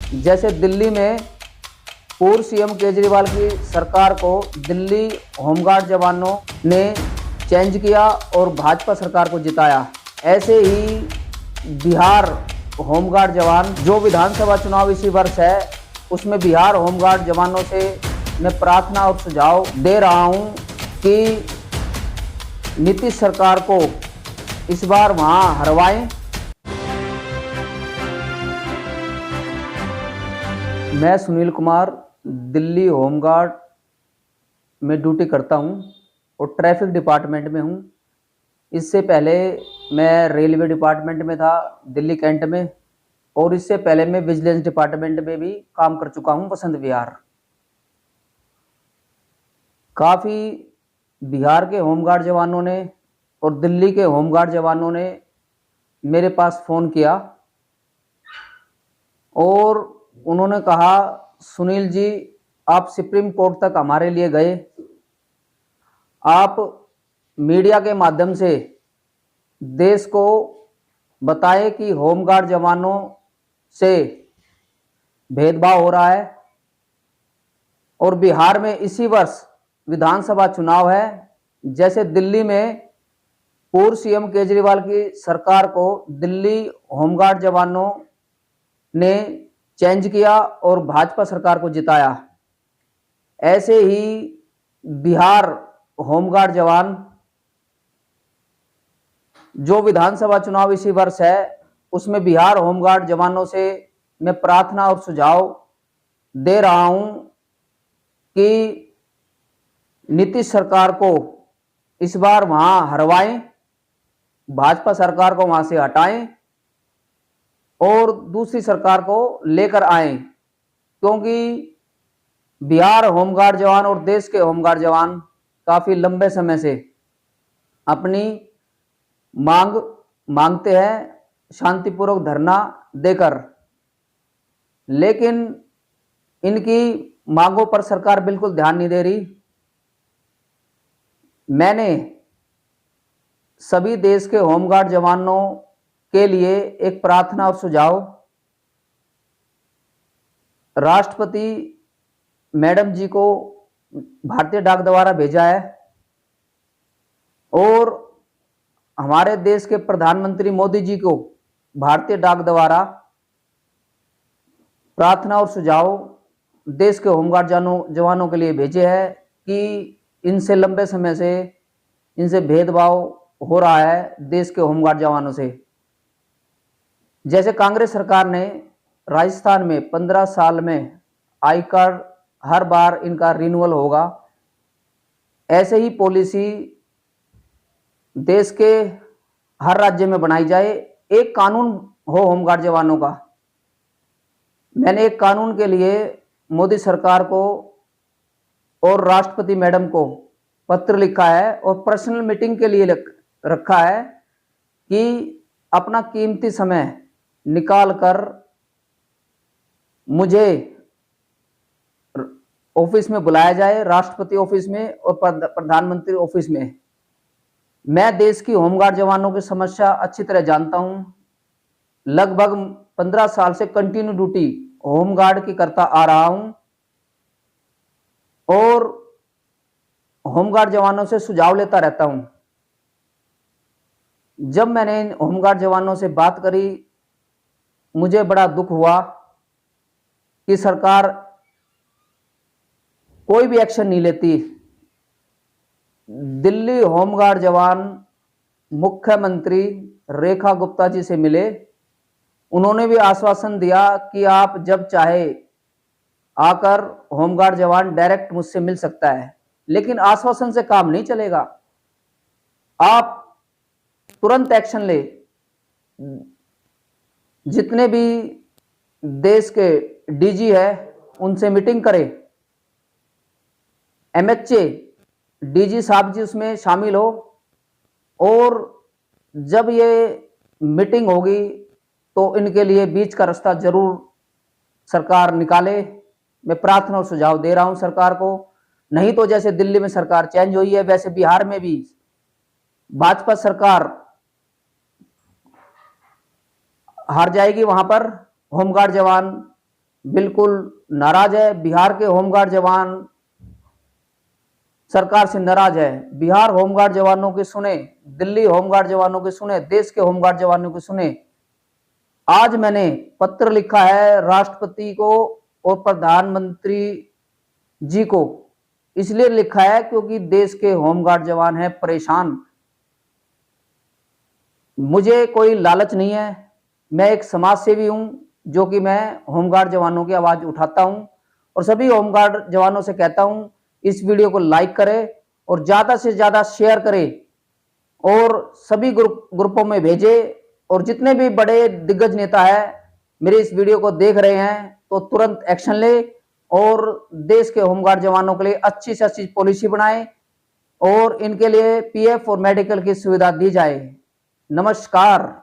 जैसे दिल्ली में पूर्व सीएम केजरीवाल की सरकार को दिल्ली होमगार्ड जवानों ने चेंज किया और भाजपा सरकार को जिताया, ऐसे ही बिहार होमगार्ड जवान जो विधानसभा चुनाव इसी वर्ष है, उसमें बिहार होमगार्ड जवानों से मैं प्रार्थना और सुझाव दे रहा हूं कि नीतीश सरकार को इस बार वहां हरवाएं। मैं सुनील कुमार दिल्ली होमगार्ड में ड्यूटी करता हूं और ट्रैफिक डिपार्टमेंट में हूं। इससे पहले मैं रेलवे डिपार्टमेंट में था दिल्ली कैंट में, और इससे पहले मैं विजिलेंस डिपार्टमेंट में भी काम कर चुका हूं बसंत विहार। काफ़ी बिहार के होमगार्ड जवानों ने और दिल्ली के होमगार्ड जवानों ने मेरे पास फ़ोन किया और उन्होंने कहा, सुनील जी आप सुप्रीम कोर्ट तक हमारे लिए गए, आप मीडिया के माध्यम से देश को बताएं कि होमगार्ड जवानों से भेदभाव हो रहा है और बिहार में इसी वर्ष विधानसभा चुनाव है। जैसे दिल्ली में पूर्व सीएम केजरीवाल की सरकार को दिल्ली होमगार्ड जवानों ने चेंज किया और भाजपा सरकार को जिताया, ऐसे ही बिहार होमगार्ड जवान जो विधानसभा चुनाव इसी वर्ष है, उसमें बिहार होमगार्ड जवानों से मैं प्रार्थना और सुझाव दे रहा हूं कि नीतीश सरकार को इस बार वहां हरवाएं, भाजपा सरकार को वहां से हटाएं और दूसरी सरकार को लेकर आए, क्योंकि बिहार होमगार्ड जवान और देश के होमगार्ड जवान काफ़ी लंबे समय से अपनी मांग मांगते हैं शांतिपूर्वक धरना देकर, लेकिन इनकी मांगों पर सरकार बिल्कुल ध्यान नहीं दे रही। मैंने सभी देश के होमगार्ड जवानों के लिए एक प्रार्थना और सुझाव राष्ट्रपति मैडम जी को भारतीय डाक द्वारा भेजा है और हमारे देश के प्रधानमंत्री मोदी जी को भारतीय डाक द्वारा प्रार्थना और सुझाव देश के होमगार्ड जवानों के लिए भेजे हैं कि इनसे लंबे समय से इनसे भेदभाव हो रहा है देश के होमगार्ड जवानों से। जैसे कांग्रेस सरकार ने राजस्थान में 15 साल में आई कार्ड हर बार इनका रिन्यूअल होगा, ऐसे ही पॉलिसी देश के हर राज्य में बनाई जाए, एक कानून हो होमगार्ड जवानों का। मैंने एक कानून के लिए मोदी सरकार को और राष्ट्रपति मैडम को पत्र लिखा है और पर्सनल मीटिंग के लिए रखा है कि अपना कीमती समय निकाल कर मुझे ऑफिस में बुलाया जाए, राष्ट्रपति ऑफिस में और प्रधानमंत्री ऑफिस में। मैं देश की होमगार्ड जवानों की समस्या अच्छी तरह जानता हूं। लगभग 15 साल से कंटिन्यू ड्यूटी होमगार्ड की करता आ रहा हूं और होमगार्ड जवानों से सुझाव लेता रहता हूं। जब मैंने इन होमगार्ड जवानों से बात करी, मुझे बड़ा दुख हुआ कि सरकार कोई भी एक्शन नहीं लेती। दिल्ली होमगार्ड जवान मुख्यमंत्री रेखा गुप्ता जी से मिले, उन्होंने भी आश्वासन दिया कि आप जब चाहे आकर होमगार्ड जवान डायरेक्ट मुझसे मिल सकता है, लेकिन आश्वासन से काम नहीं चलेगा। आप तुरंत एक्शन ले। जितने भी देश के डीजी है उनसे मीटिंग करें, एमएचए डीजी साहब जी उसमें शामिल हो, और जब ये मीटिंग होगी तो इनके लिए बीच का रास्ता जरूर सरकार निकाले। मैं प्रार्थना और सुझाव दे रहा हूं सरकार को। नहीं तो जैसे दिल्ली में सरकार चेंज हुई है, वैसे बिहार में भी भाजपा सरकार हार जाएगी। वहां पर होमगार्ड जवान बिल्कुल नाराज है। बिहार के होमगार्ड जवान सरकार से नाराज है। बिहार होमगार्ड जवानों की सुने, दिल्ली होमगार्ड जवानों की सुने, देश के होमगार्ड जवानों की सुने। आज मैंने पत्र लिखा है राष्ट्रपति को और प्रधानमंत्री जी को। इसलिए लिखा है क्योंकि देश के होमगार्ड जवान हैं परेशान। मुझे कोई लालच नहीं है, मैं एक समाज सेवी हूं, जो कि मैं होमगार्ड जवानों की आवाज उठाता हूं और सभी होमगार्ड जवानों से कहता हूं इस वीडियो को लाइक करें और ज्यादा से ज्यादा शेयर करें और सभी ग्रुपों में भेजे। और जितने भी बड़े दिग्गज नेता है मेरे इस वीडियो को देख रहे हैं तो तुरंत एक्शन ले और देश के होमगार्ड जवानों के लिए अच्छी से अच्छी पॉलिसी बनाए और इनके लिए पीएफ और मेडिकल की सुविधा दी जाए। नमस्कार।